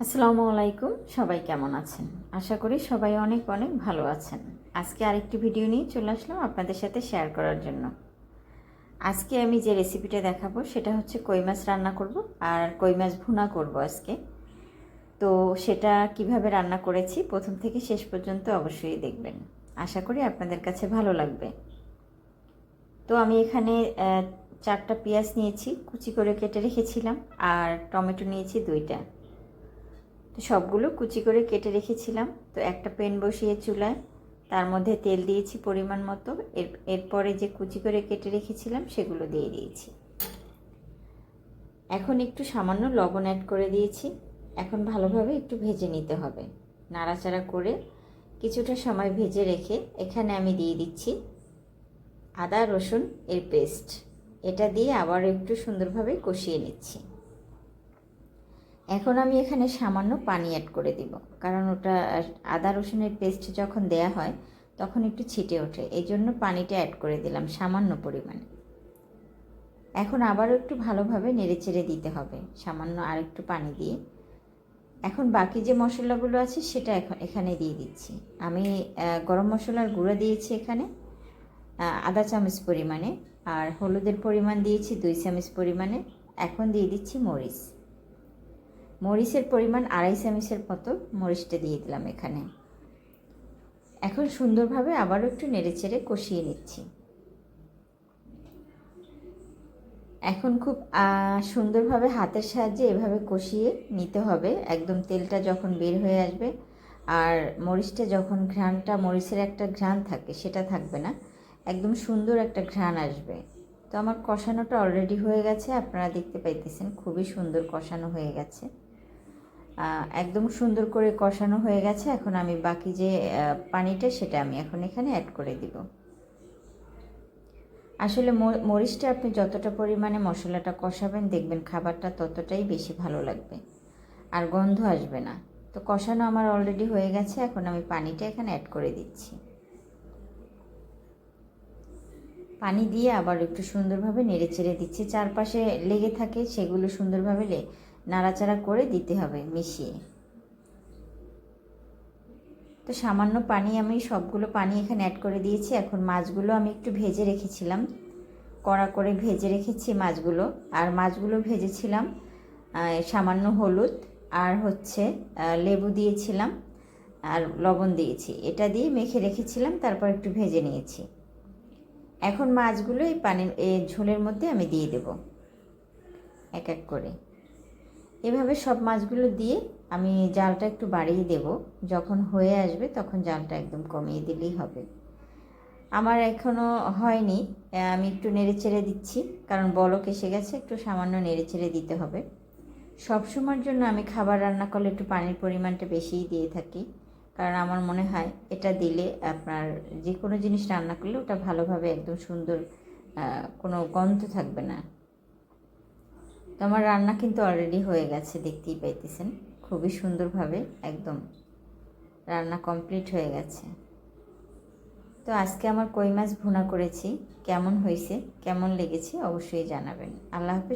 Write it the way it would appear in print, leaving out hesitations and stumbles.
আসসালামু আলাইকুম, সবাই কেমন আছেন? আশা করি সবাই অনেক অনেক ভালো আছেন। আজকে আরেকটি ভিডিও নিয়ে চলে আসলাম আপনাদের সাথে শেয়ার করার জন্য। আজকে আমি যে রেসিপিটা দেখাবো সেটা হচ্ছে কই মাছ রান্না করব আর কই মাছ ভুনা করব আজকে। তো সেটা কিভাবে রান্না করেছি প্রথম থেকে শেষ পর্যন্ত অবশ্যই দেখবেন। আশা করি আপনাদের কাছে ভালো লাগবে। তো আমি এখানে 4টা পেঁয়াজ নিয়েছি, কুচি করে কেটে রেখেছিলাম, আর টমেটো নিয়েছি 2টা। তো সবগুলো কুচি করে কেটে রেখেছিলাম। তো একটা প্যান বসিয়ে চুলায়, তার মধ্যে তেল দিয়েছি পরিমাণ মতো। এরপরে যে কুচি করে কেটে রেখেছিলাম সেগুলো দিয়ে দিয়েছি। এখন একটু সামান্য লবণ অ্যাড করে দিয়েছি। এখন ভালোভাবে একটু ভেজে নিতে হবে। নাড়াচাড়া করে কিছুটা সময় ভেজে রেখে এখানে আমি দিয়ে দিচ্ছি আদা রসুন এর পেস্ট। এটা দিয়ে আবার একটু সুন্দরভাবে কষিয়ে নিচ্ছি। এখন আমি এখানে সামান্য পানি অ্যাড করে দিব, কারণ ওটা আদা রসুনের পেস্ট যখন দেয়া হয় তখন একটু ছিটে ওঠে, এই জন্য পানিটা অ্যাড করে দিলাম সামান্য পরিমাণে। এখন আবারও একটু ভালোভাবে নেড়েচেড়ে দিতে হবে সামান্য আর একটু পানি দিয়ে। এখন বাকি যে মশলাগুলো আছে সেটা এখানে দিয়ে দিচ্ছি। আমি গরম মশলার গুঁড়ো দিয়েছি এখানে আধা চামচ পরিমাণে, আর হলুদের পরিমাণ দিয়েছি 2 চামচ পরিমাণে। এখন দিয়ে দিচ্ছি মরিচের পরিমাণ 2.5 চামচের মতো মরিচটা দিয়ে দিলাম এখানে। এখন সুন্দরভাবে আবারও একটু নেড়েচেড়ে কষিয়ে নিচ্ছি। এখন খুব সুন্দরভাবে হাতের সাহায্যে এভাবে কষিয়ে নিতে হবে, একদম তেলটা যখন বের হয়ে আসবে আর মরিচটা যখন মরিচের একটা ঘ্রাণ থাকে সেটা থাকবে না, একদম সুন্দর একটা ঘ্রাণ আসবে। তো আমার কষানোটা অলরেডি হয়ে গেছে, আপনারা দেখতে পাইতেছেন খুবই সুন্দর কষানো হয়ে গেছে। একদম সুন্দর করে কষানো হয়ে গেছে। এখন আমি বাকি যে পানিটা সেটা আমি এখন এখানে অ্যাড করে দিব। আসলে মরিচটা আপনি যতটা পরিমাণে মশলাটা কষাবেন দেখবেন খাবারটা ততটাই বেশি ভালো লাগবে আর গন্ধ আসবে না। তো কষানো আমার অলরেডি হয়ে গেছে, এখন আমি পানিটা এখানে অ্যাড করে দিচ্ছি। পানি দিয়ে আবার একটু সুন্দরভাবে নেড়েচেড়ে দিচ্ছি, চারপাশে লেগে থাকে সেগুলো সুন্দরভাবে নাড়াচাড়া করে দিতে হবে মিশিয়ে। তো সামান্য পানি আমি সবগুলো পানি এখানে অ্যাড করে দিয়েছি। এখন মাছগুলো আমি একটু ভেজে রেখেছিলাম, কড়া করে ভেজে রেখেছি মাছগুলো, আর মাছগুলো ভেজেছিলাম সামান্য হলুদ আর হচ্ছে লেবু দিয়েছিলাম আর লবণ দিয়েছি, এটা দিয়ে মেখে রেখেছিলাম, তারপর একটু ভেজে নিয়েছি। এখন মাছগুলো এই ঝোলের মধ্যে আমি দিয়ে দেব এক এক করে। এভাবে সব মাছগুলো দিয়ে আমি জালটা একটু বাড়িয়ে দেব, যখন হয়ে আসবে তখন জালটা একদম কমিয়ে দিলেই হবে। আমার এখনও হয়নি, আমি একটু নেড়েচেড়ে দিচ্ছি, কারণ বলক এসে গেছে, একটু সামান্য নেড়েচেড়ে দিতে হবে। সবসময়ের জন্য আমি খাবার রান্না করলে একটু পানির পরিমাণটা বেশিই দিয়ে থাকি, কারণ আমার মনে হয় এটা দিলে আপনার যে কোনো জিনিস রান্না করলে ওটা ভালোভাবে একদম সুন্দর, কোনো গন্ধ থাকবে না। তো আমার রান্না কিন্তু অলরেডি হয়ে গেছে, দেখতেই পাইতেছেন খুবই সুন্দরভাবে একদম রান্না কমপ্লিট হয়ে গেছে। তো আজকে আমার কই মাছ ভুনা করেছি, কেমন হয়েছে কেমন লেগেছে অবশ্যই জানাবেন। আল্লাহ হাফেজ।